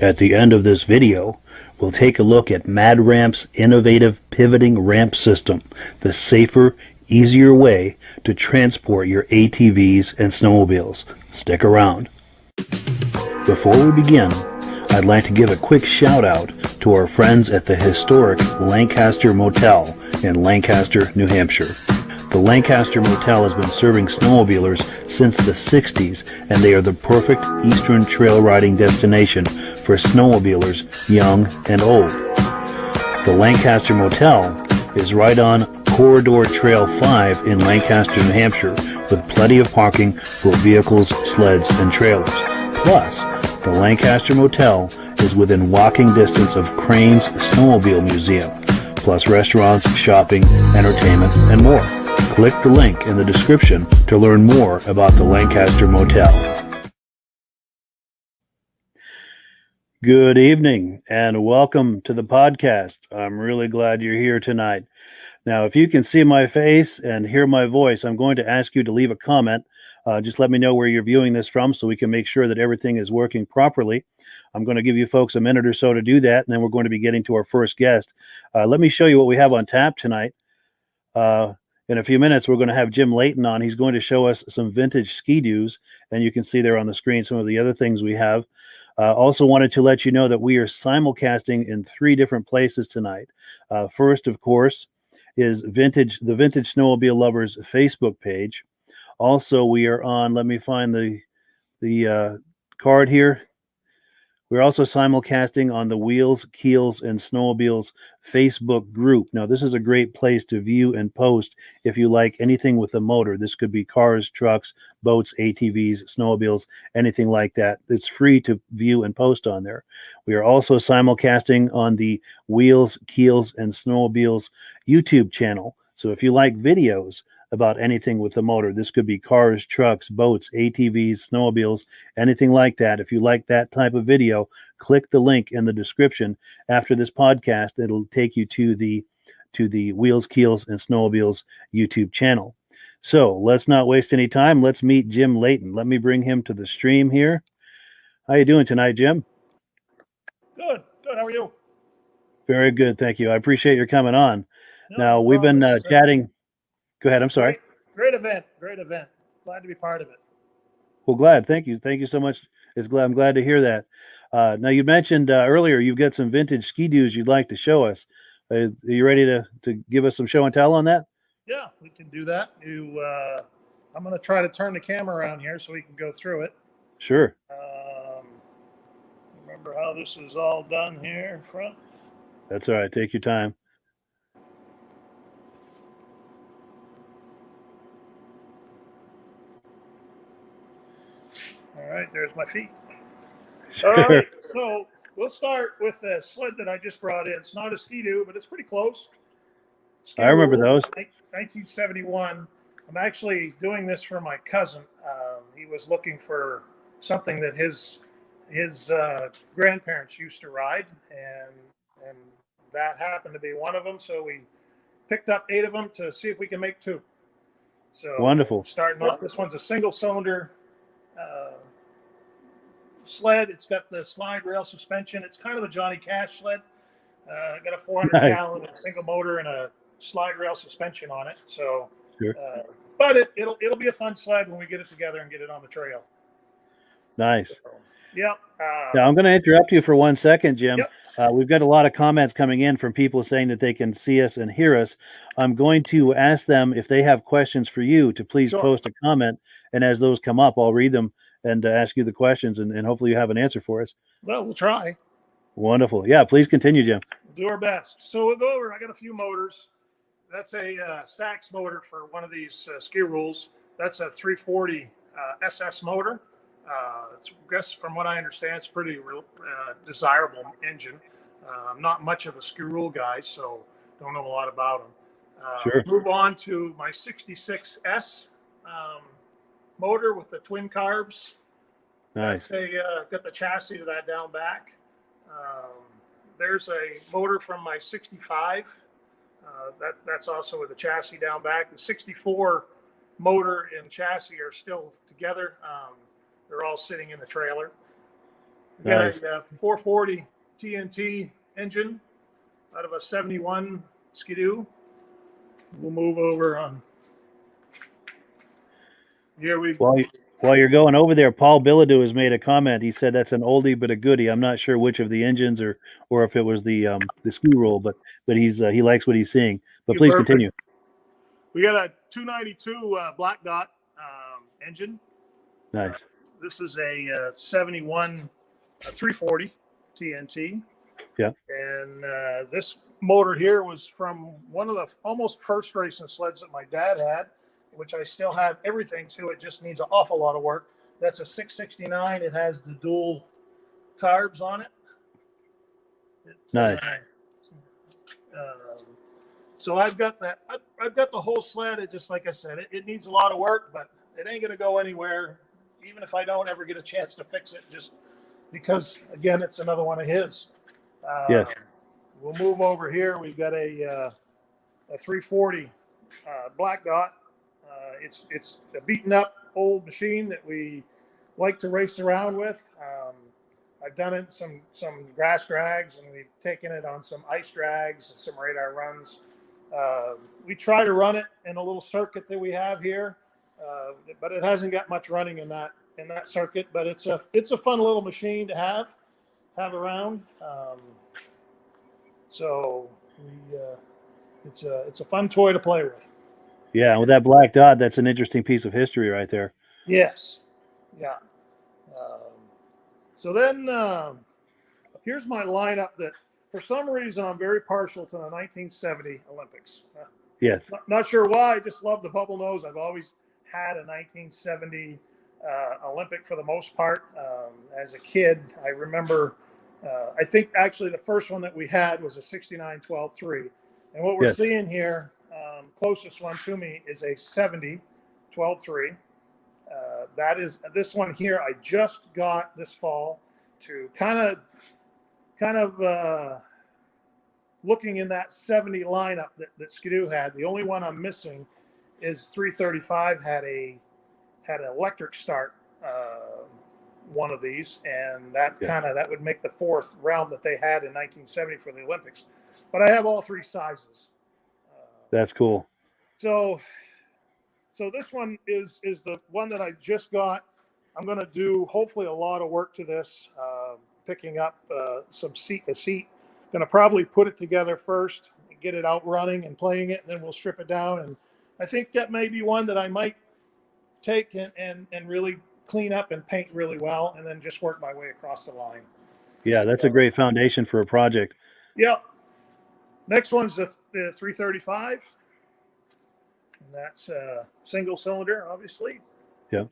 At the end of this video, we'll take a look at Mad Ramp's innovative pivoting ramp system, the safer, easier way to transport your ATVs and snowmobiles. Stick around. Before we begin, I'd like to give a quick shout out to our friends at the historic Lancaster Motel in Lancaster, New Hampshire. The Lancaster Motel has been serving snowmobilers since the 60s, and they are the perfect eastern trail riding destination for snowmobilers young and old. The Lancaster Motel is right on Corridor Trail 5 in Lancaster, New Hampshire, with plenty of parking for vehicles, sleds, and trailers. Plus, the Lancaster Motel is within walking distance of Crane's Snowmobile Museum, plus restaurants, shopping, entertainment, and more. Click the link in the description to learn more about the Lancaster Motel. Good evening and welcome to the podcast. I'm really glad you're here tonight. Now, if you can see my face and hear my voice, I'm going to ask you to leave a comment. Just let me know where you're viewing this from so we can make sure that everything is working properly. I'm going to give you folks a minute or so to do that, and then we're going to be getting to our first guest. Let me show you what we have on tap tonight. In a few minutes, we're going to have Jim Leighton on. He's going to show us some vintage Ski Doos, and you can see there on the screen some of the other things we have. Also wanted to let you know that we are simulcasting in 3 different places tonight. First, of course, is the Vintage Snowmobile Lovers Facebook page. Also, we are on, let me find the card here. We're also simulcasting on the Wheels, Keels, and Snowmobiles Facebook group. Now, this is a great place to view and post if you like anything with a motor. This could be cars, trucks, boats, ATVs, snowmobiles, anything like that. It's free to view and post on there. We are also simulcasting on the Wheels, Keels, and Snowmobiles YouTube channel. So if you like videos about anything with the motor, this could be cars, trucks, boats, ATVs, snowmobiles, anything like that. If you like that type of video, click the link in the description after this podcast. It'll take you to the Wheels, Keels, and Snowmobiles YouTube channel. So let's not waste any time. Let's meet Jim Leighton. Let me bring him to the stream here. How you doing tonight, Jim? Good. How are you? Very good, thank you. I appreciate your coming on. Now, we've been chatting. Go ahead. I'm sorry. Great event. Glad to be part of it. Well, glad. Thank you so much. I'm glad to hear that. Now, you mentioned earlier you've got some vintage Ski Doos you'd like to show us. Are you ready to give us some show and tell on that? Yeah, we can do that. I'm going to try to turn the camera around here so we can go through it. Sure. Remember how this is all done here in front? That's all right. Take your time. right, there's my feet. Sure. All right, so we'll start with a sled that I just brought in. It's not a Ski Doo, but it's pretty close. I remember those. 1971. I'm actually doing this for my cousin. He was looking for something that his grandparents used to ride, and that happened to be one of them. So we picked up 8 of them to see if we can make 2. So Wonderful. starting off, this one's a single cylinder sled. It's got the slide rail suspension. It's kind of a Johnny Cash sled. Got a 400 Nice. gallon single motor and a slide rail suspension on it. So, Sure. but it'll be a fun sled when we get it together and get it on the trail. Nice. So, yep. Now, I'm going to interrupt you for 1 second, Jim. Yep. We've got a lot of comments coming in from people saying that they can see us and hear us. I'm going to ask them if they have questions for you to please Sure. post a comment. And as those come up, I'll read them and ask you the questions, and hopefully you have an answer for us. Well, we'll try. Wonderful. Yeah, please continue, Jim. We'll do our best. So we'll go over. I got a few motors. That's a Sachs motor for one of these ski rules. That's a 340 SS motor. I guess from what I understand, it's pretty desirable engine. I'm not much of a ski rule guy, so don't know a lot about them. Sure. Move on to my 66S motor with the twin carbs. Nice. Got the chassis to that down back. There's a motor from my 65. That's also with the chassis down back. The 64 motor and chassis are still together. They're all sitting in the trailer. We got a 440 TNT engine out of a 71 Ski Doo. We'll move over on. Here we go. While you're going over there, Paul Bilodeau has made a comment. He said that's an oldie but a goodie. I'm not sure which of the engines or if it was the ski roll, but he likes what he's seeing. But please continue. We got a 292 Black Dot engine. Nice. This is a 71 340 TNT. Yeah. And this motor here was from one of the almost first racing sleds that my dad had, which I still have everything to. It just needs an awful lot of work. That's a 669. It has the dual carbs on it. Nice. So I've got that. I've got the whole sled. It just, like I said, it needs a lot of work, but it ain't going to go anywhere, even if I don't ever get a chance to fix it, just because, again, it's another one of his. Yes. We'll move over here. We've got a 340 Black Dot. It's a beaten up old machine that we like to race around with. I've done it some grass drags, and we've taken it on some ice drags, some radar runs. We try to run it in a little circuit that we have here, but it hasn't got much running in that circuit. But it's a fun little machine to have around. It's a fun toy to play with. Yeah, with that Black Dot, that's an interesting piece of history right there. Yes. Yeah. So then here's my lineup that for some reason I'm very partial to the 1970 Olympics. Yes. Not sure why. I just love the bubble nose. I've always had a 1970 Olympic for the most part. As a kid, I remember, I think actually the first one that we had was a 69 12-3. And what we're seeing here, closest one to me is a 70 12-3. That is this one here. I just got this fall to kind of looking in that 70 lineup that Ski Doo had. The only one I'm missing is 335 had an electric start one of these, and that would make the fourth round that they had in 1970 for the Olympics. But I have all 3 sizes. That's cool. So this one is the one that I just got. I'm going to do hopefully a lot of work to this, picking up a seat. Going to probably put it together first, get it out running and playing it, and then we'll strip it down. And I think that may be one that I might take and really clean up and paint really well, and then just work my way across the line. Yeah, that's a great foundation for a project. Yep. Next one's the 335. And that's single cylinder, obviously. Yeah.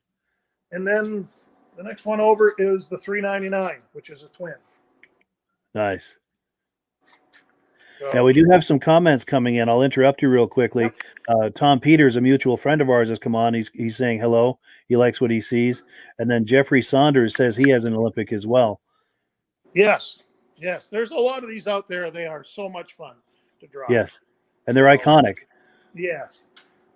And then The next one over is the 399, which is a twin. Nice. So, Now we do have some comments coming in. I'll interrupt you real quickly. Yep. Tom Peters, a mutual friend of ours, has come on. He's saying hello. He likes what he sees. And then Jeffrey Saunders says he has an Olympic as well. yes. There's a lot of these out there. They are so much fun to drive. Yes, and they're iconic. Yes.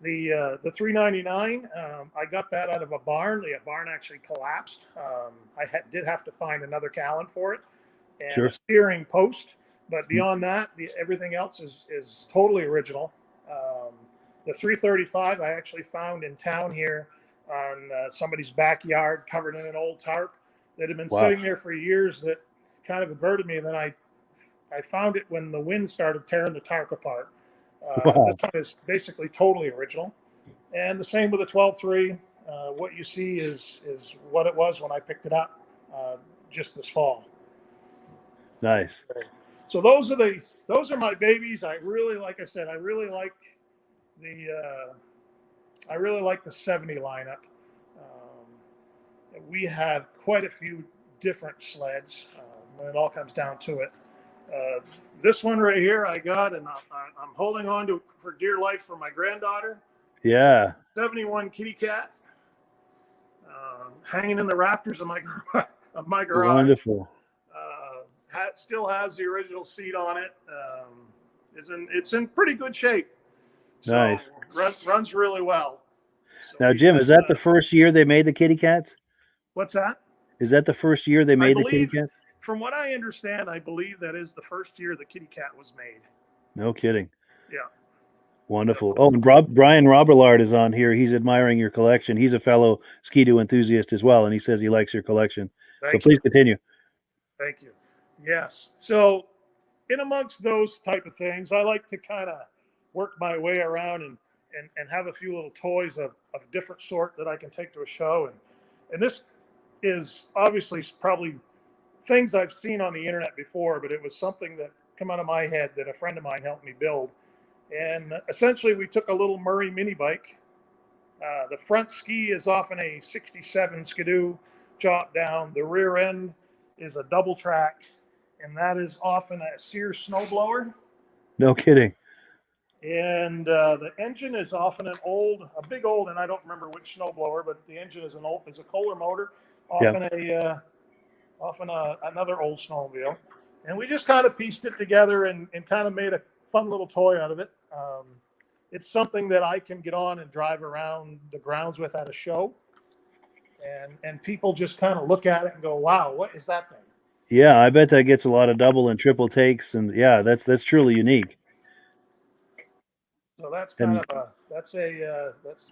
The 399, I got that out of a barn. The barn actually collapsed. I did have to find another Callan for it and a steering post. But beyond that, everything else is totally original. The 335 I actually found in town here on somebody's backyard, covered in an old tarp that had been sitting there for years. That kind of averted me. And then I found it when the wind started tearing the tarp apart. This one is basically totally original. And the same with the 12.3. What you see is what it was when I picked it up just this fall. Nice. So those are my babies. I really, like I said, I really like the 70 lineup. We have quite a few different sleds when it all comes down to it. This one right here I got, and I'm holding on to it for dear life for my granddaughter. Yeah. 71 kitty cat, hanging in the rafters of my garage. Wonderful. Still has the original seat on it. It's in pretty good shape. So Nice. Runs really well. So now, Jim, is that the first year they made the kitty cats? What's that? Is that the first year they made the kitty cat? From what I understand, I believe that is the first year the kitty cat was made. No kidding. Yeah. Wonderful. Oh, and Brian Roberlard is on here. He's admiring your collection. He's a fellow Ski Doo enthusiast as well, and he says he likes your collection. So please continue. Thank you. Yes. So in amongst those type of things, I like to kind of work my way around and have a few little toys of different sort that I can take to a show. And this is obviously probably things I've seen on the internet before, but it was something that come out of my head that a friend of mine helped me build. And essentially we took a little Murray mini bike. The front ski is often a 67 Ski Doo chop down. The rear end is a double track, and that is often a Sears snowblower. No kidding. And the engine is often a big old, and I don't remember which snowblower, but the engine is a Kohler motor, often another old snowmobile. And we just kind of pieced it together and kind of made a fun little toy out of it. It's something that I can get on and drive around the grounds with at a show. And people just kind of look at it and go, wow, what is that thing? Yeah, I bet that gets a lot of double and triple takes, and yeah, that's truly unique. So that's that's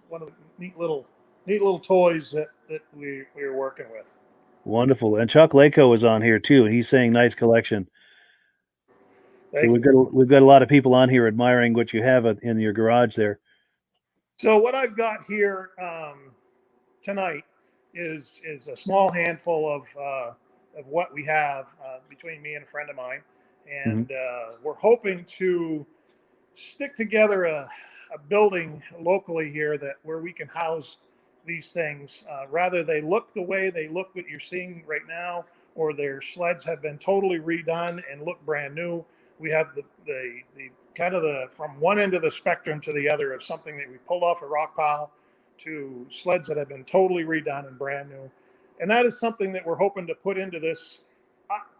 one of the neat little toys that we were working with. Wonderful. And Chuck Lako is on here too, and he's saying nice collection. So we've got a lot of people on here admiring what you have in your garage there. So what I've got here tonight is a small handful of what we have between me and a friend of mine, and we're hoping to stick together a building locally here where we can house these things. Rather they look the way they look that you're seeing right now, or their sleds have been totally redone and look brand new. We have the kind of from one end of the spectrum to the other of something that we pulled off a rock pile to sleds that have been totally redone and brand new. And that is something that we're hoping to put into this.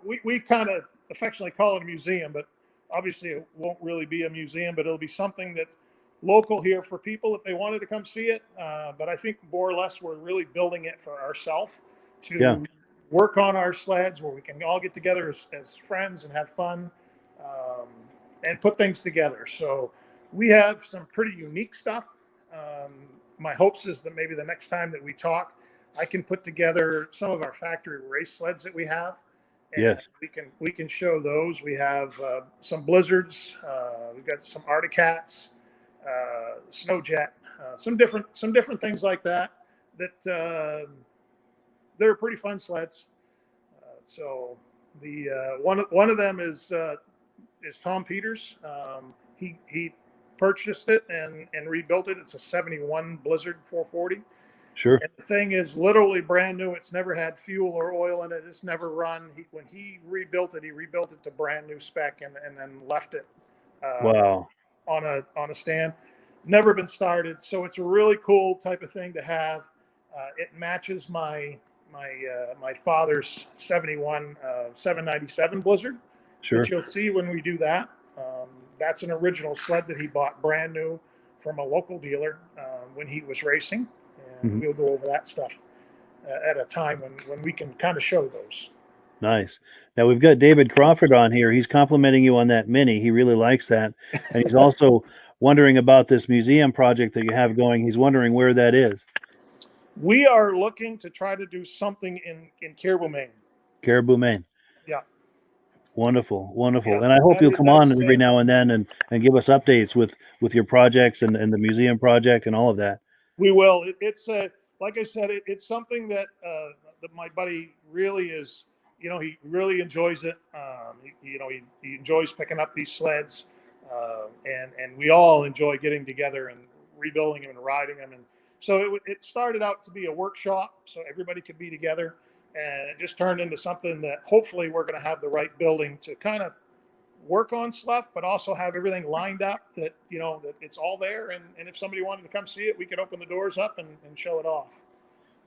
We kind of affectionately call it a museum, but obviously it won't really be a museum, but it'll be something that's local here for people if they wanted to come see it. But I think more or less we're really building it for ourselves to work on our sleds where we can all get together as friends and have fun and put things together. So we have some pretty unique stuff. My hopes is that maybe the next time that we talk, I can put together some of our factory race sleds that we have. And we can show those. We have some Blizzards. We've got some Articats, Snowjet, some different things like that they're pretty fun sleds. So the one of them is Tom Peters. He purchased it and rebuilt it. It's a 71 Blizzard 440. Sure. And the thing is literally brand new. It's never had fuel or oil in it. It's never run. When he rebuilt it to brand new spec and then left it Wow. on a stand. Never been started. So it's a really cool type of thing to have. It matches my father's 71 797 Blizzard, Sure. which you'll see when we do that. That's an original sled that he bought brand new from a local dealer when he was racing. And we'll go over that stuff at a time when we can kind of show those. Nice. Now we've got David Crawford on here. He's complimenting you on that Mini. He really likes that. And he's also wondering about this museum project that you have going. He's wondering where that is. We are looking to try to do something in Caribou, Maine. Caribou, Maine. Yeah. Wonderful. Wonderful. Yeah, And I hope you'll come on every it. now and then and give us updates with your projects and the museum project and all of that. We will. It's like I said, it's something that my buddy really is. He really enjoys it. He enjoys picking up these sleds, and we all enjoy getting together and rebuilding them and riding them. And so it started out to be a workshop, so everybody could be together, and it just turned into something that hopefully we're going to have the right building to kind of work on stuff, but also have everything lined up that that it's all there, and if somebody wanted to come see it, we could open the doors up and show it off.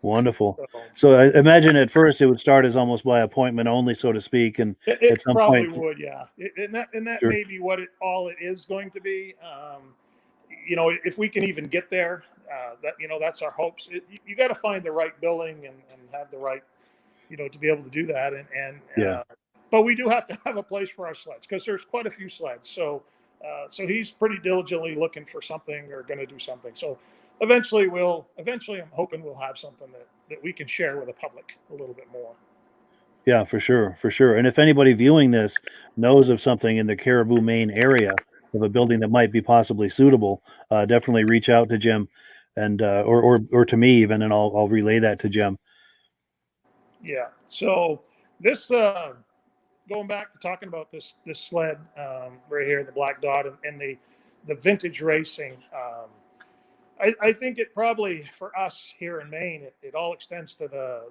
Wonderful. So I imagine at first it would start as almost by appointment only, so to speak, and it at some probably point would, yeah. And that Sure. may be what it is going to be. If we can even get there, that's our hopes. You got to find the right building and have the right, to be able to do that, Yeah. But we do have to have a place for our sleds because there's quite a few sleds. So he's pretty diligently looking for something or going to do something. So eventually I'm hoping we'll have something that we can share with the public a little bit more. Yeah, for sure, for sure. And if anybody viewing this knows of something in the Caribou, Maine area of a building that might be possibly suitable, definitely reach out to Jim and or to me even, and I'll relay that to Jim. Yeah. So this going back to talking about this sled right here, the Black Dot, and the vintage racing. I think it probably for us here in Maine, it all extends to the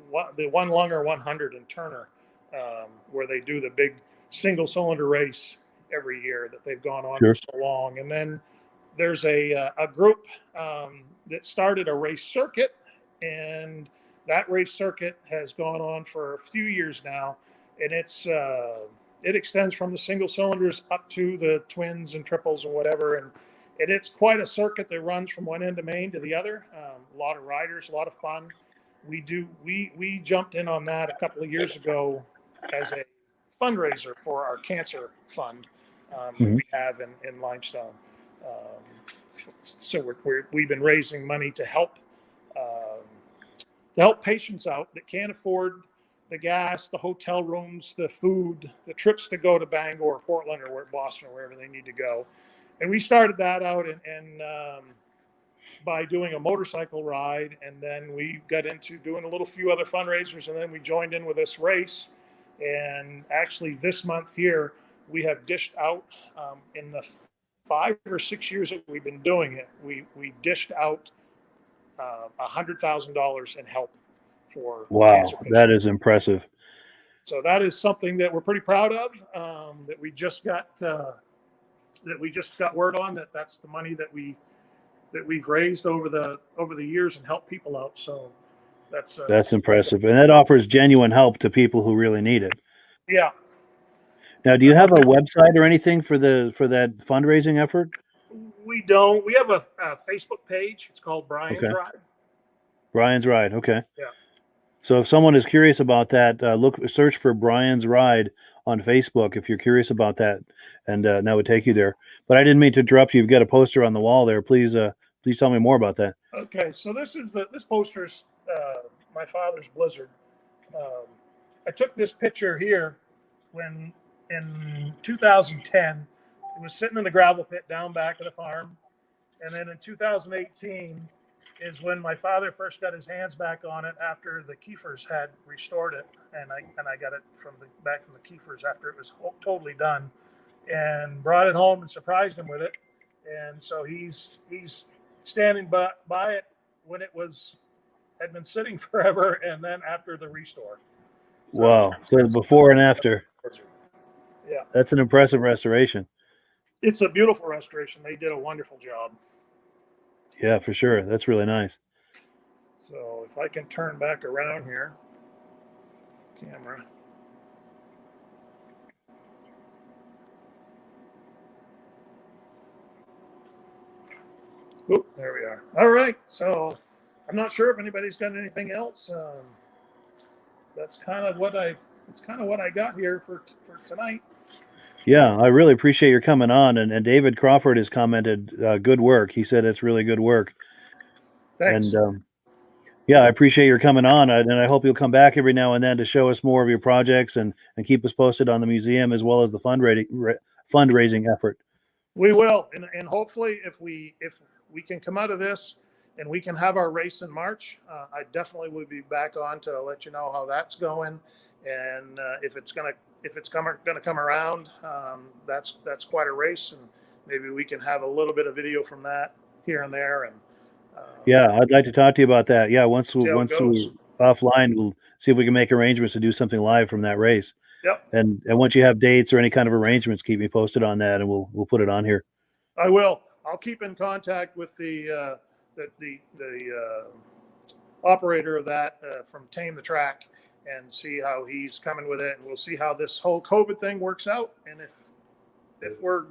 One Lunger 100 in Turner, where they do the big single cylinder race every year that they've gone on Sure. for so long. And then there's a group that started a race circuit, and that race circuit has gone on for a few years now, and it extends from the single cylinders up to the twins and triples and whatever, and it's quite a circuit that runs from one end of Maine to the other. A lot of riders, a lot of fun. We jumped in on that a couple of years ago as a fundraiser for our cancer fund that we have in Limestone. So we've been raising money to help patients out that can't afford the gas, the hotel rooms, the food, the trips to go to Bangor, Portland, or Boston, or wherever they need to go. And we started that out and by doing a motorcycle ride, and then we got into doing a few other fundraisers, and then we joined in with this race. And actually, this month here, we have dished out in the 5 or 6 years that we've been doing it. We dished out $100,000 in help for cancer patients. That is impressive. So that is something that we're pretty proud of. That we just got word on that's the money that we've raised over the years and helped people out. So that's impressive, and that offers genuine help to people who really need it. Yeah. Now, do you have a website or anything for that fundraising effort? We don't. We have a Facebook page. It's called Brian's Ride. Brian's Ride. Okay. Yeah. So if someone is curious about that, search for Brian's Ride on Facebook if you're curious about that, and that would take you there. But I didn't mean to interrupt you. You've got a poster on the wall there. Please tell me more about that. Okay, so this poster's my father's Blizzard. I took this picture here when in 2010 it was sitting in the gravel pit down back of the farm, and then in 2018 is when my father first got his hands back on it after the Kiefers had restored it, and I got it back from the Kiefers after it was totally done, and brought it home and surprised him with it. And so he's standing by it when it had been sitting forever, and then after the restore. Wow. So before and after. Yeah. That's an impressive restoration. It's a beautiful restoration. They did a wonderful job. Yeah, for sure. That's really nice. So if I can turn back around here, camera. Oop, there we are. All right. So I'm not sure if anybody's got anything else. That's kind of what I got here for tonight. Yeah, I really appreciate your coming on. And David Crawford has commented, good work. He said it's really good work. Thanks. And yeah, I appreciate your coming on. And I hope you'll come back every now and then to show us more of your projects and keep us posted on the museum as well as the fundraising effort. We will. And hopefully if we can come out of this and we can have our race in March, I definitely will be back on to let you know how that's going. And if it's going to come around, that's quite a race, and maybe we can have a little bit of video from that here and there. And yeah, I'd like to talk to you about that. Yeah, once we're offline, we'll see if we can make arrangements to do something live from that race. Yep. And once you have dates or any kind of arrangements, keep me posted on that, and we'll put it on here. I will. I'll keep in contact with the operator of that from Tame the Track, and see how he's coming with it, and we'll see how this whole COVID thing works out. And if we're,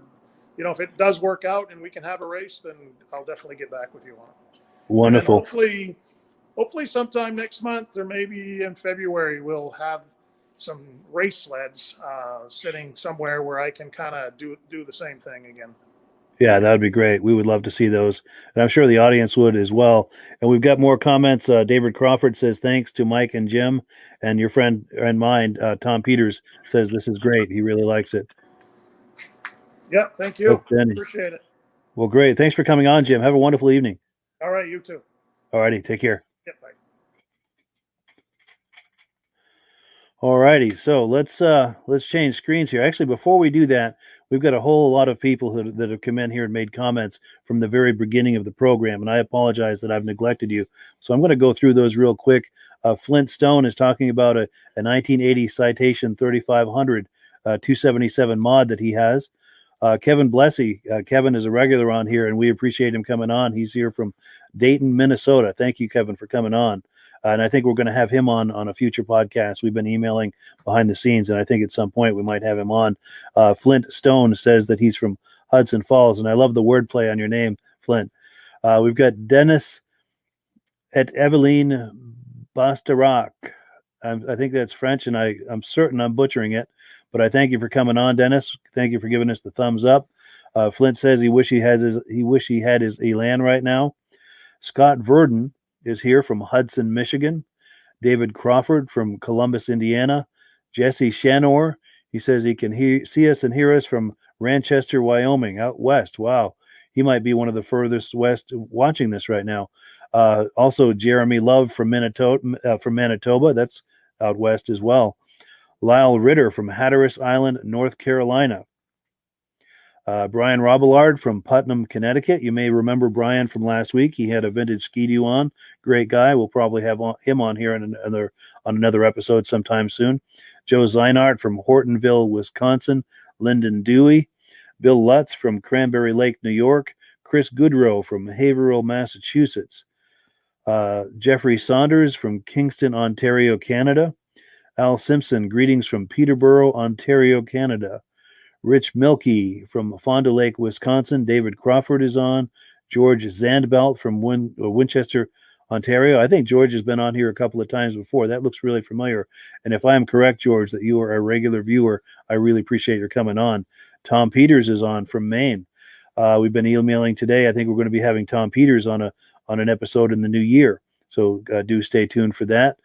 if it does work out and we can have a race, then I'll definitely get back with you on it. Wonderful. Hopefully sometime next month or maybe in February, we'll have some race sleds sitting somewhere where I can kind of do the same thing again. Yeah, that would be great. We would love to see those. And I'm sure the audience would as well. And we've got more comments. David Crawford says, thanks to Mike and Jim. And your friend and mine, Tom Peters, says this is great. He really likes it. Yep, thank you. Appreciate it. Well, great. Thanks for coming on, Jim. Have a wonderful evening. All right, you too. All righty, take care. Yep, bye. All righty, so let's change screens here. Actually, before we do that, we've got a whole lot of people that have come in here and made comments from the very beginning of the program, and I apologize that I've neglected you. So I'm going to go through those real quick. Flint Stone is talking about a 1980 Citation 3500 277 mod that he has. Kevin Blessy, Kevin is a regular on here, and we appreciate him coming on. He's here from Dayton, Minnesota. Thank you, Kevin, for coming on. And I think we're going to have him on a future podcast. We've been emailing behind the scenes, and I think at some point we might have him on. Flint Stone says that he's from Hudson Falls, and I love the wordplay on your name, Flint. We've got Dennis et Eveline Bastarac. I think that's French, and I'm certain I'm butchering it, but I thank you for coming on, Dennis. Thank you for giving us the thumbs up. Flint says he wish he had his Elan right now. Scott Verdon is here from Hudson, Michigan. David Crawford from Columbus, Indiana. Jesse Shanor, he says he can see us and hear us from Ranchester, Wyoming, out west. Wow, he might be one of the furthest west watching this right now. Also, Jeremy Love from Manitoba, that's out west as well. Lyle Ritter from Hatteras Island, North Carolina. Brian Robillard from Putnam, Connecticut. You may remember Brian from last week. He had a vintage Ski Doo on. Great guy. We'll probably have him on here on another episode sometime soon. Joe Zeinart from Hortonville, Wisconsin. Lyndon Dewey. Bill Lutz from Cranberry Lake, New York. Chris Goodrow from Haverhill, Massachusetts. Jeffrey Saunders from Kingston, Ontario, Canada. Al Simpson, greetings from Peterborough, Ontario, Canada. Rich Milkey from Fond du Lake, Wisconsin. David Crawford is on. George Zandbelt from Winchester, Ontario. I think George has been on here a couple of times before. That looks really familiar. And if I am correct, George, that you are a regular viewer, I really appreciate your coming on. Tom Peters is on from Maine. We've been emailing today. I think we're going to be having Tom Peters on an episode in the new year. So do stay tuned for that.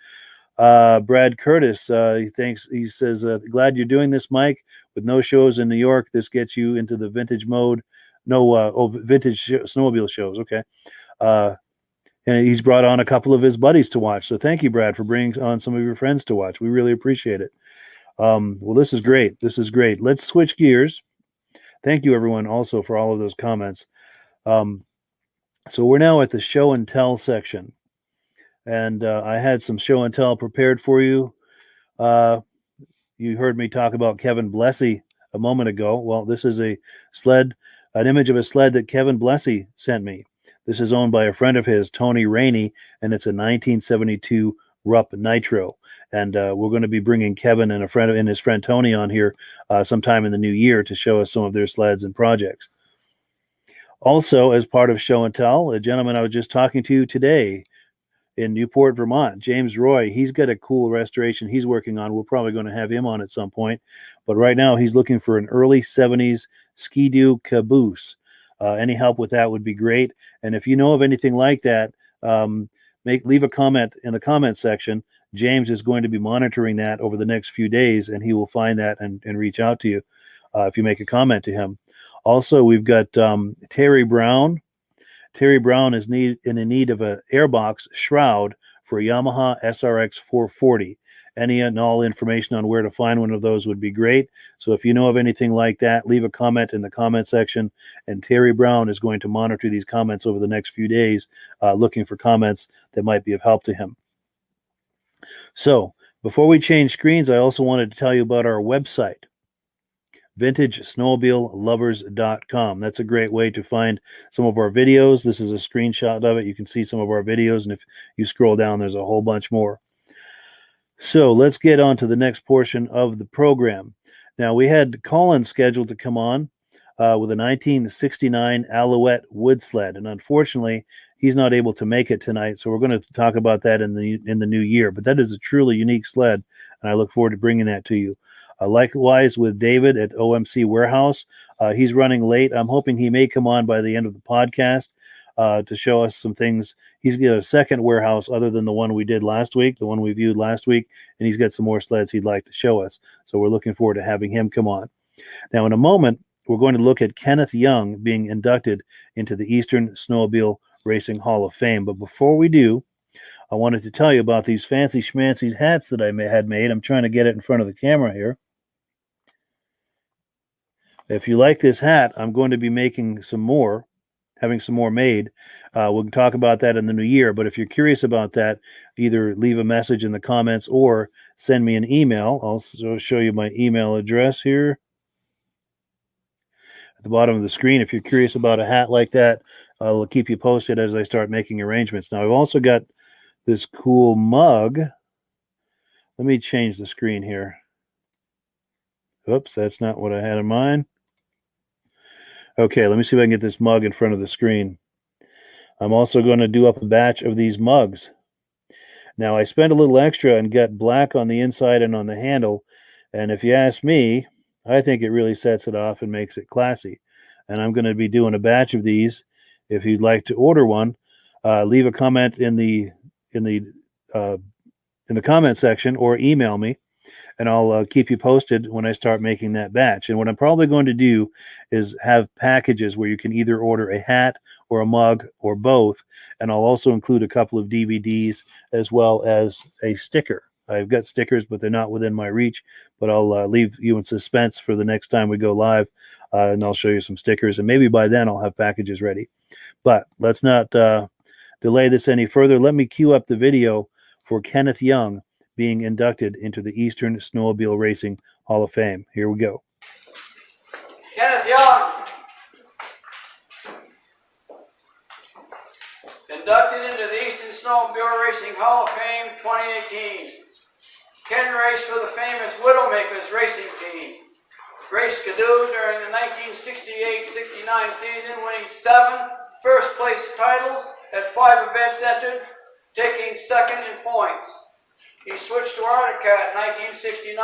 Brad Curtis, he says, glad you're doing this, Mike. With no shows in New York, this gets you into the vintage mode. Vintage snowmobile shows. Okay. And he's brought on a couple of his buddies to watch. So thank you, Brad, for bringing on some of your friends to watch. We really appreciate it. Well, this is great. Let's switch gears. Thank you, everyone, also for all of those comments. So we're now at the show and tell section, and I had some show and tell prepared for you. Uh, you heard me talk about Kevin Blessey a moment ago. Well, this is a sled, an image of a sled that Kevin Blessey sent me. This is owned by a friend of his, Tony Rainey, and it's a 1972 Rupp Nitro. And we're going to be bringing Kevin and his friend Tony on here sometime in the new year to show us some of their sleds and projects. Also, as part of show and tell, a gentleman I was just talking to today in Newport, Vermont, James Roy, he's got a cool restoration he's working on. We're probably going to have him on at some point. But right now, he's looking for an early 70s Ski Doo caboose. Any help with that would be great. And if you know of anything like that, leave a comment in the comment section. James is going to be monitoring that over the next few days, and he will find that and reach out to you if you make a comment to him. Also, we've got Terry Brown. Terry Brown is in need of an airbox shroud for a Yamaha SRX 440. Any and all information on where to find one of those would be great. So if you know of anything like that, leave a comment in the comment section. And Terry Brown is going to monitor these comments over the next few days, looking for comments that might be of help to him. So before we change screens, I also wanted to tell you about our website, VintageSnowmobileLovers.com. That's a great way to find some of our videos. This is a screenshot of it. You can see some of our videos, and if you scroll down, there's a whole bunch more. So let's get on to the next portion of the program. Now, we had Colin scheduled to come on with a 1969 Alouette wood sled, and unfortunately, he's not able to make it tonight. So we're going to talk about that in the new year. But that is a truly unique sled, and I look forward to bringing that to you. Likewise with David at OMC Warehouse. He's running late. I'm hoping he may come on by the end of the podcast to show us some things. He's got a second warehouse other than the one we did last week, the one we viewed last week, and he's got some more sleds he'd like to show us. So we're looking forward to having him come on. Now, in a moment, we're going to look at Kenneth Young being inducted into the Eastern Snowmobile Racing Hall of Fame. But before we do, I wanted to tell you about these fancy schmancy hats that I had made. I'm trying to get it in front of the camera here. If you like this hat, I'm going to be making some more, having some more made. We'll talk about that in the new year. But if you're curious about that, either leave a message in the comments or send me an email. I'll show you my email address here at the bottom of the screen. If you're curious about a hat like that, I'll keep you posted as I start making arrangements. Now, I've also got this cool mug. Let me change the screen here. Oops, that's not what I had in mind. Okay, let me see if I can get this mug in front of the screen. I'm also going to do up a batch of these mugs. Now, I spent a little extra and got black on the inside and on the handle. And if you ask me, I think it really sets it off and makes it classy. And I'm going to be doing a batch of these. If you'd like to order one, leave a comment in the comment section or email me, and I'll keep you posted when I start making that batch. And what I'm probably going to do is have packages where you can either order a hat or a mug or both, and I'll also include a couple of DVDs as well as a sticker. I've got stickers, but they're not within my reach, but I'll leave you in suspense for the next time we go live, and I'll show you some stickers, and maybe by then I'll have packages ready. But let's not delay this any further. Let me cue up the video for Kenneth Young being inducted into the Eastern Snowmobile Racing Hall of Fame. Here we go. Kenneth Young, inducted into the Eastern Snowmobile Racing Hall of Fame 2018. Ken raced for the famous Widowmakers racing team. Raced Ski Doo during the 1968-69 season, winning 7 first-place titles at 5 events entered, taking second in points. He switched to Arctic Cat in 1969,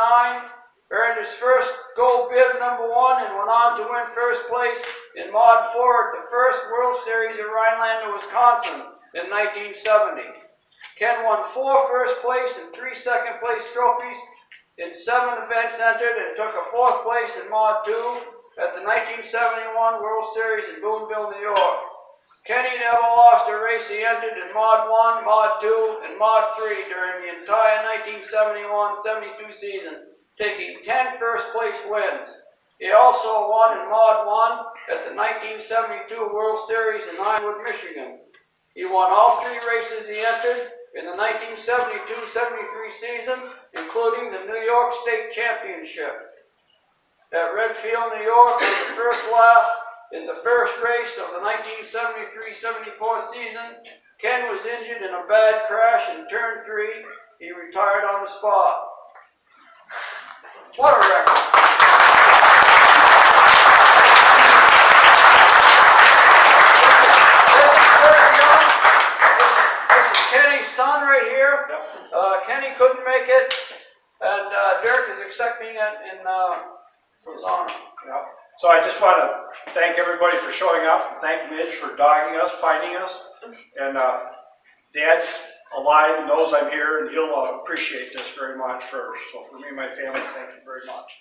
earned his first gold bib #1, and went on to win first place in Mod 4 at the first World Series at Rhinelander, Wisconsin in 1970. Ken won 4 first place and 3 second place trophies in 7 events entered, and took a 4th place in Mod 2 at the 1971 World Series in Boonville, New York. Kenny never lost a race he entered in Mod 1, Mod 2, and Mod 3 during the entire 1971-72 season, taking 10 first-place wins. He also won in Mod 1 at the 1972 World Series in Ironwood, Michigan. He won all 3 races he entered in the 1972-73 season, including the New York State Championship. At Redfield, New York, on the first lap in the first race of the 1973-74 season, Ken was injured in a bad crash in turn 3. He retired on the spot. What a record! Son right here. Kenny couldn't make it, and Dirk is accepting it in his honor. Yeah. So I just want to thank everybody for showing up. Thank Midge for dogging us, finding us, and Dad's alive and knows I'm here, and he'll appreciate this very much. So for me and my family, thank you very much.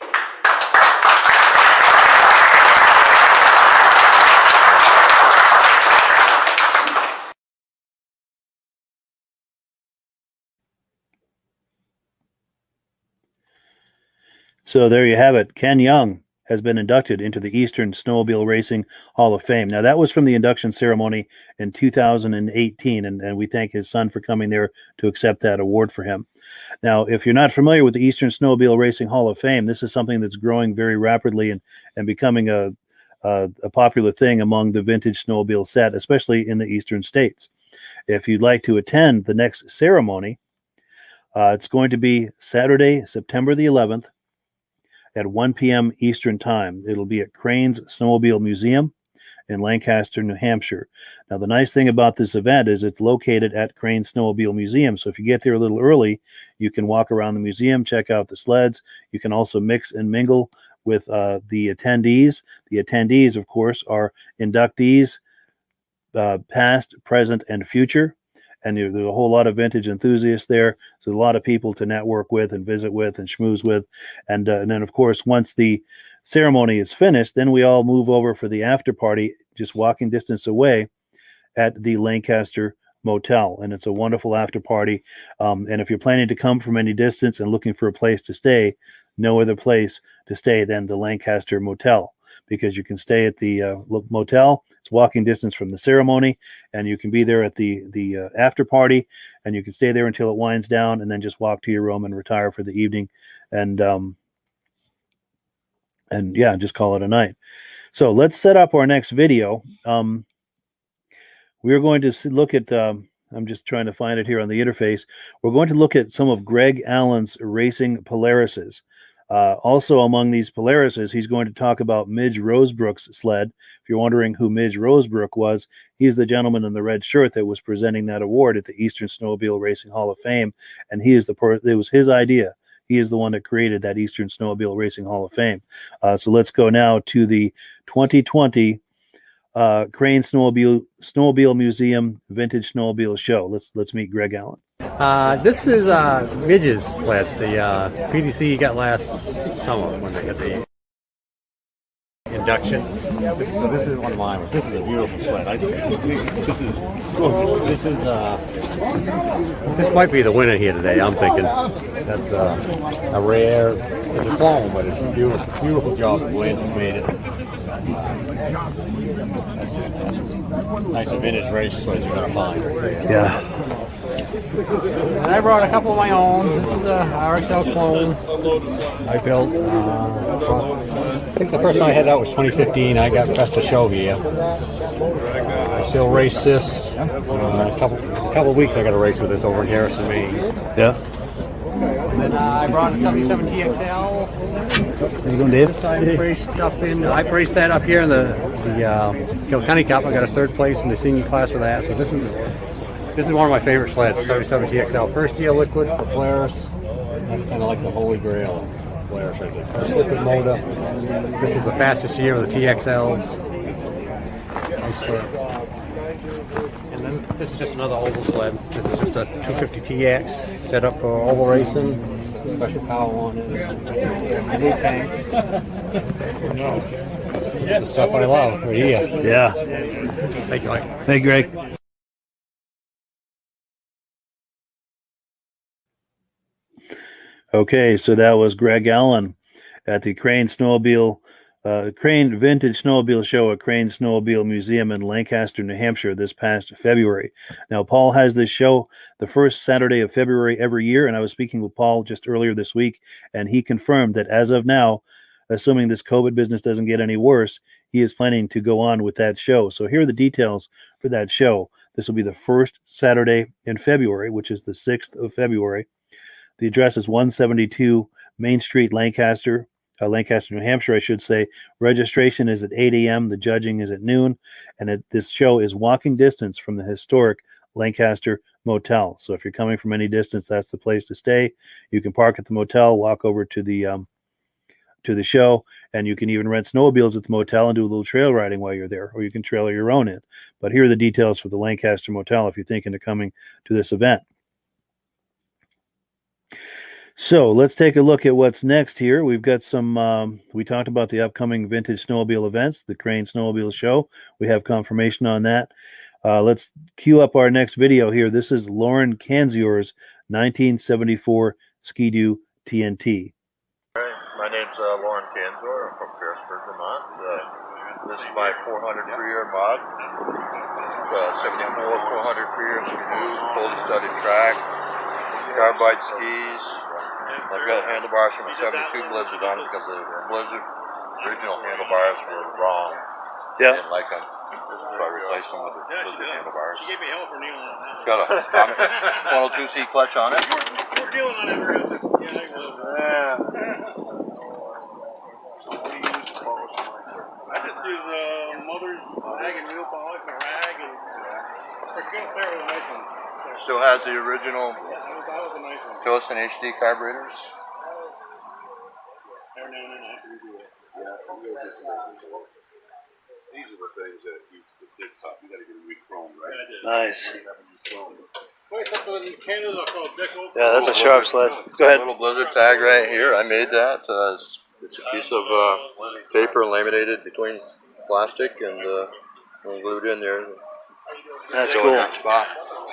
So there you have it. Ken Young has been inducted into the Eastern Snowmobile Racing Hall of Fame. Now, that was from the induction ceremony in 2018, and we thank his son for coming there to accept that award for him. Now, if you're not familiar with the Eastern Snowmobile Racing Hall of Fame, this is something that's growing very rapidly and becoming a popular thing among the vintage snowmobile set, especially in the eastern states. If you'd like to attend the next ceremony, it's going to be Saturday, September the 11th, at 1 p.m. Eastern Time. It'll be at Crane's Snowmobile Museum in Lancaster, New Hampshire. Now, the nice thing about this event is it's located at Crane's Snowmobile Museum. So if you get there a little early, you can walk around the museum, check out the sleds. You can also mix and mingle with the attendees. The attendees, of course, are inductees, past, present, and future. And there's a whole lot of vintage enthusiasts there. So a lot of people to network with and visit with and schmooze with. And then, of course, once the ceremony is finished, then we all move over for the after party, just walking distance away at the Lancaster Motel. And it's a wonderful after party. And if you're planning to come from any distance and looking for a place to stay, no other place to stay than the Lancaster Motel, because you can stay at the motel. It's walking distance from the ceremony, and you can be there at the after party, and you can stay there until it winds down, and then just walk to your room and retire for the evening, and yeah, just call it a night. So let's set up our next video. We're going to look at. I'm just trying to find it here on the interface. We're going to look at some of Greg Allen's racing Polarises. Also among these Polarises, he's going to talk about Midge Rosebrook's sled. If you're wondering who Midge Rosebrook was, he's the gentleman in the red shirt that was presenting that award at the Eastern Snowmobile Racing Hall of Fame, and he is it was his idea. He is the one that created that Eastern Snowmobile Racing Hall of Fame. So let's go now to the 2020 Crane Snowmobile Museum Vintage Snowmobile Show. Let's meet Greg Allen. This is Midge's sled, the PDC got last summer when they got the induction. This is one of mine. This is a beautiful sled. This might be the winner here today. I'm thinking that's a rare. It's a clone, but it's a beautiful job. Landon's made it. Nice vintage race sleds you're gonna find right there. Yeah. And I brought a couple of my own. This is a RXL clone I built. I think the first one I had out was 2015. I got best of show here. I still race this. A couple of weeks I got a race with this over in Harrison, Maine. Yeah. And then I brought a 77 TXL. How you doing, Dave? I raced that up here in the Kilkenny Cup. I got a third place in the senior class for that. So this is one of my favorite sleds, 77 TXL. First year liquid for Polaris. That's kind of like the holy grail of Polaris right there. First liquid motor. This is the fastest year of the TXLs. Nice sled. And then this is just another oval sled. This is just a 250 TX set up for oval racing. Special power on it. Blue tanks. This is the stuff I love right here. Yeah. Thank you, Mike. Hey, Greg. Okay, so that was Greg Allen at the Crane Snowmobile Crane Vintage Snowmobile Show at Crane Snowmobile Museum in Lancaster, New Hampshire this past February. Now, Paul has this show the first Saturday of February every year, and I was speaking with Paul just earlier this week, and he confirmed that as of now, assuming this COVID business doesn't get any worse, he is planning to go on with that show. So here are the details for that show. This will be the first Saturday in February, which is the 6th of February. The address is 172 Main Street, Lancaster, New Hampshire, I should say. Registration is at 8 a.m. The judging is at noon. And this show is walking distance from the historic Lancaster Motel. So if you're coming from any distance, that's the place to stay. You can park at the motel, walk over to the show, and you can even rent snowmobiles at the motel and do a little trail riding while you're there, or you can trailer your own in. But here are the details for the Lancaster Motel if you're thinking of coming to this event. So let's take a look at what's next here. We've got some, we talked about the upcoming Vintage Snowmobile events, the Crane Snowmobile Show. We have confirmation on that. Let's cue up our next video here. This is Loren Kandzior's 1974 Ski Doo TNT. My name's Loren Kandzior. I'm from Ferrisburg, Vermont. This is my 400 3-year mod. 74 400 3-year canoe, fully studded track, carbide skis. I've got handlebars from a 72 Blizzard on it because the Blizzard original handlebars were wrong. Yeah. I didn't like them, so I replaced them with the Blizzard handlebars. She gave me hell for kneeling on that. It's got a 102C clutch on it. We're kneeling on it. I just use mother's rag and wheel polish and rag, and it's going to start with a nice one. Still has the original That was a nice one. Ghost and HD carburetors. Every now and then I have to redo it. These are the things that you did top. You got to get a re-chrome, right? Nice. Wait, something in Canada called Dick Oak. Yeah, that's a sharp sled. Go ahead. Little Blizzard tag right here. I made that. It's a piece of paper laminated between plastic and glued in there. That's So cool. that spot.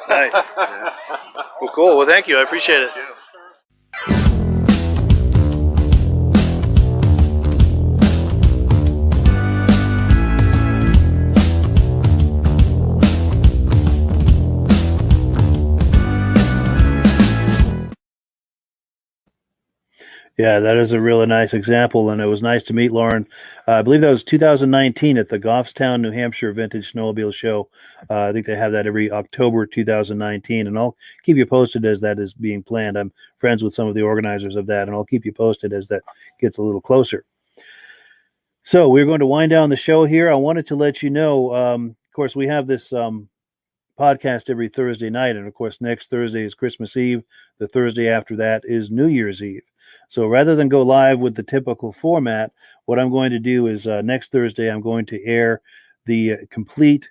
Nice. Well, cool. Well, thank you. I appreciate it. Thank you. Yeah, that is a really nice example, and it was nice to meet Loren. I believe that was 2019 at the Goffstown, New Hampshire Vintage Snowmobile Show. I think they have that every October 2019, and I'll keep you posted as that is being planned. I'm friends with some of the organizers of that, and I'll keep you posted as that gets a little closer. So we're going to wind down the show here. I wanted to let you know, of course, we have this podcast every Thursday night, and of course, next Thursday is Christmas Eve. The Thursday after that is New Year's Eve. So rather than go live with the typical format, what I'm going to do is next Thursday, I'm going to air the complete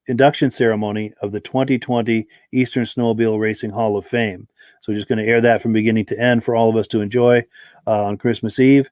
induction ceremony of the 2020 Eastern Snowmobile Racing Hall of Fame. So just going to air that from beginning to end for all of us to enjoy on Christmas Eve.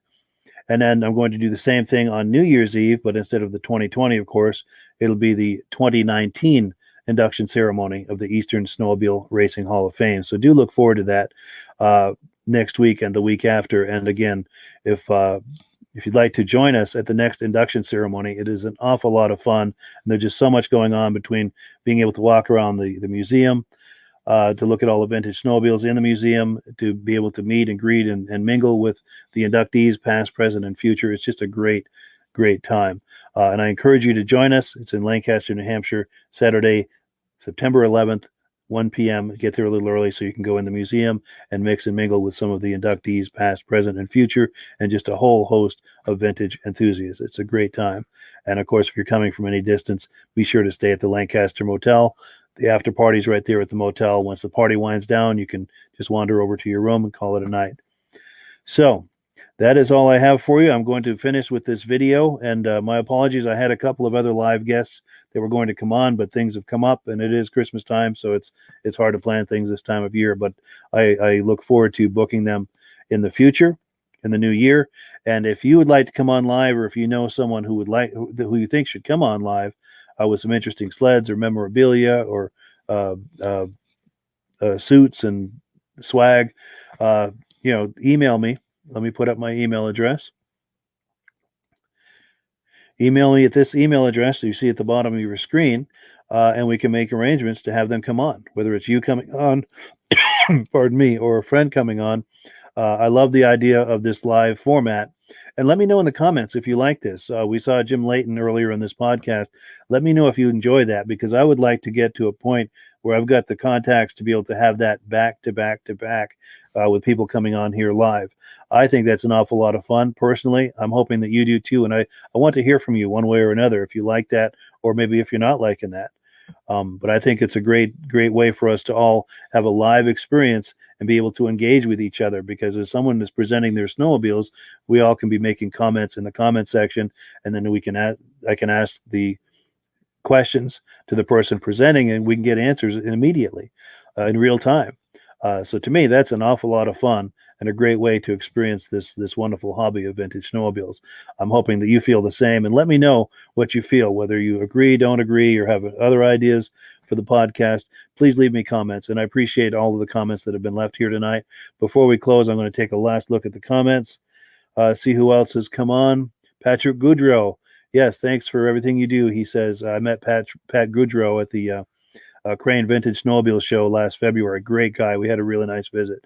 And then I'm going to do the same thing on New Year's Eve, but instead of the 2020, of course, it'll be the 2019 induction ceremony of the Eastern Snowmobile Racing Hall of Fame. So do look forward to that next week and the week after. And again, if you'd like to join us at the next induction ceremony, it is an awful lot of fun. And there's just so much going on between being able to walk around the museum, to look at all the vintage snowmobiles in the museum, to be able to meet and greet and mingle with the inductees, past, present, and future. It's just a great, great time. And I encourage you to join us. It's in Lancaster, New Hampshire, Saturday, September 11th, 1 p.m. Get there a little early so you can go in the museum and mix and mingle with some of the inductees, past, present, and future, and just a whole host of vintage enthusiasts. It's a great time. And of course, if you're coming from any distance, be sure to stay at the Lancaster Motel. The after party's right there at the motel. Once the party winds down, you can just wander over to your room and call it a night. So that is all I have for you. I'm going to finish with this video, and my apologies. I had a couple of other live guests that were going to come on, but things have come up, and it is Christmas time, so it's hard to plan things this time of year. But I look forward to booking them in the future, in the new year. And if you would like to come on live, or if you know someone who would like, who you think should come on live with some interesting sleds or memorabilia or suits and swag, email me. Let me put up my email address. email me at this email address that you see at the bottom of your screen, and we can make arrangements to have them come on, whether it's you coming on, pardon me, or a friend coming on. I love the idea of this live format. And let me know in the comments if you like this. We saw Jim Leighton earlier in this podcast. Let me know if you enjoy that, because I would like to get to a point where I've got the contacts to be able to have that back to back to back with people coming on here live. I think that's an awful lot of fun. Personally, I'm hoping that you do too. And I want to hear from you one way or another if you like that, or maybe if you're not liking that. But I think it's a great way for us to all have a live experience and be able to engage with each other, because as someone is presenting their snowmobiles, we all can be making comments in the comment section, and then I can ask the questions to the person presenting, and we can get answers immediately in real time. So to me, that's an awful lot of fun and a great way to experience this wonderful hobby of vintage snowmobiles. I'm hoping that you feel the same, and let me know what you feel, whether you agree, don't agree, or have other ideas for the podcast. Please leave me comments, and I appreciate all of the comments that have been left here tonight. Before we close, I'm going to take a last look at the comments, see who else has come on. Patrick Goudreau. Yes, thanks for everything you do. He says, I met Pat Goudreau at the Crane Vintage Snowmobile show last February. Great guy. We had a really nice visit.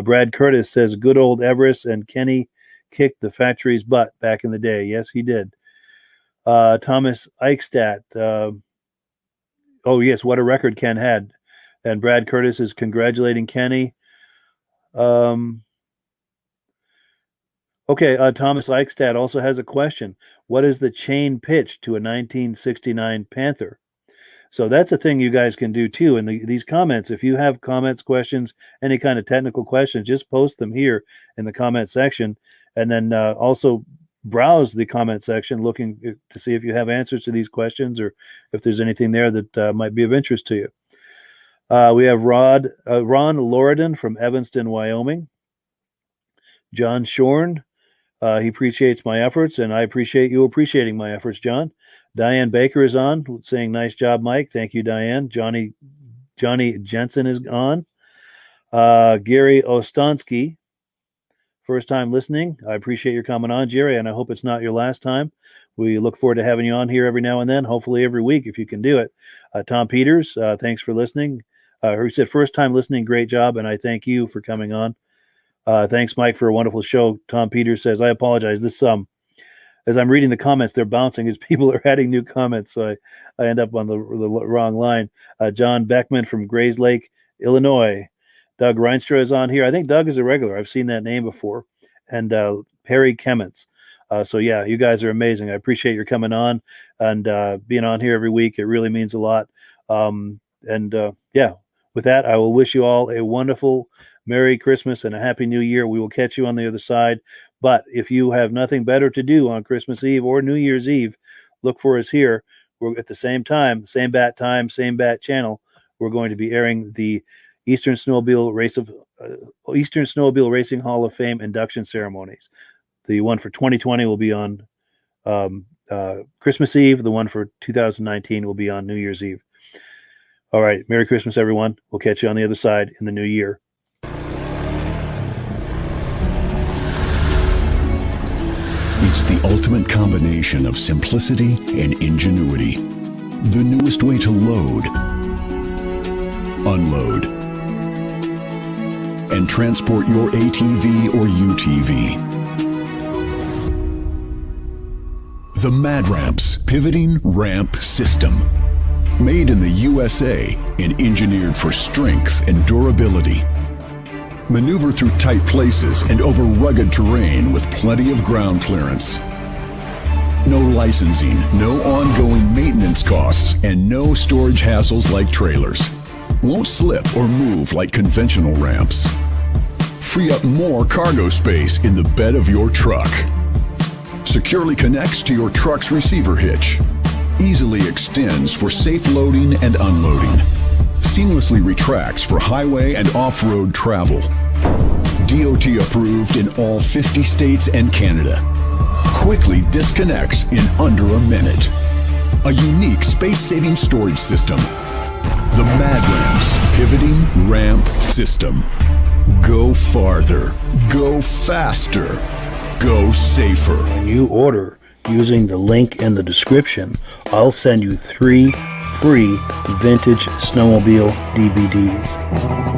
Brad Curtis says, good old Everest and Kenny kicked the factory's butt back in the day. Yes, he did. Thomas Eichstadt. Oh, yes, what a record Ken had. And Brad Curtis is congratulating Kenny. Okay, Thomas Eichstadt also has a question. What is the chain pitch to a 1969 Panther? So that's a thing you guys can do too. In these comments, if you have comments, questions, any kind of technical questions, just post them here in the comment section. And then also browse the comment section looking to see if you have answers to these questions, or if there's anything there that might be of interest to you. We have Ron Loridan from Evanston, Wyoming. John Shorn. He appreciates my efforts, and I appreciate you appreciating my efforts, John. Diane Baker is on, saying, nice job, Mike. Thank you, Diane. Johnny Jensen is on. Gary Ostonsky, first time listening. I appreciate your coming on, Jerry, and I hope it's not your last time. We look forward to having you on here every now and then, hopefully every week if you can do it. Tom Peters, thanks for listening. He said, first time listening, great job, and I thank you for coming on. Thanks, Mike, for a wonderful show. Tom Peters says, I apologize. This as I'm reading the comments, they're bouncing as people are adding new comments, so I end up on the wrong line. John Beckman from Grays Lake, Illinois. Doug Reinstra is on here. I think Doug is a regular. I've seen that name before. And Perry Kemmons. So, yeah, you guys are amazing. I appreciate your coming on and being on here every week. It really means a lot. Yeah, with that, I will wish you all a wonderful Merry Christmas and a Happy New Year. We will catch you on the other side. But if you have nothing better to do on Christmas Eve or New Year's Eve, look for us here. We're at the same time, same bat channel. We're going to be airing the Eastern Snowmobile Racing Hall of Fame induction ceremonies. The one for 2020 will be on Christmas Eve. The one for 2019 will be on New Year's Eve. All right. Merry Christmas, everyone. We'll catch you on the other side in the new year. It's the ultimate combination of simplicity and ingenuity. The newest way to load, unload, and transport your ATV or UTV. The Mad Ramps Pivoting Ramp System. Made in the USA and engineered for strength and durability. Maneuver through tight places and over rugged terrain with plenty of ground clearance. No licensing, no ongoing maintenance costs, and no storage hassles like trailers. Won't slip or move like conventional ramps. Free up more cargo space in the bed of your truck. Securely connects to your truck's receiver hitch. Easily extends for safe loading and unloading. Seamlessly retracts for highway and off-road travel. DOT approved in all 50 states and Canada. Quickly disconnects in under a minute. A unique space-saving storage system. The Mad Ramps Pivoting Ramp System. Go farther. Go faster. Go safer. When you order using the link in the description, I'll send you 3 free Vintage Snowmobile DVDs.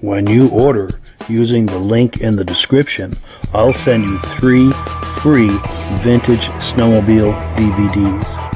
When you order using the link in the description, I'll send you 3 free Vintage Snowmobile DVDs.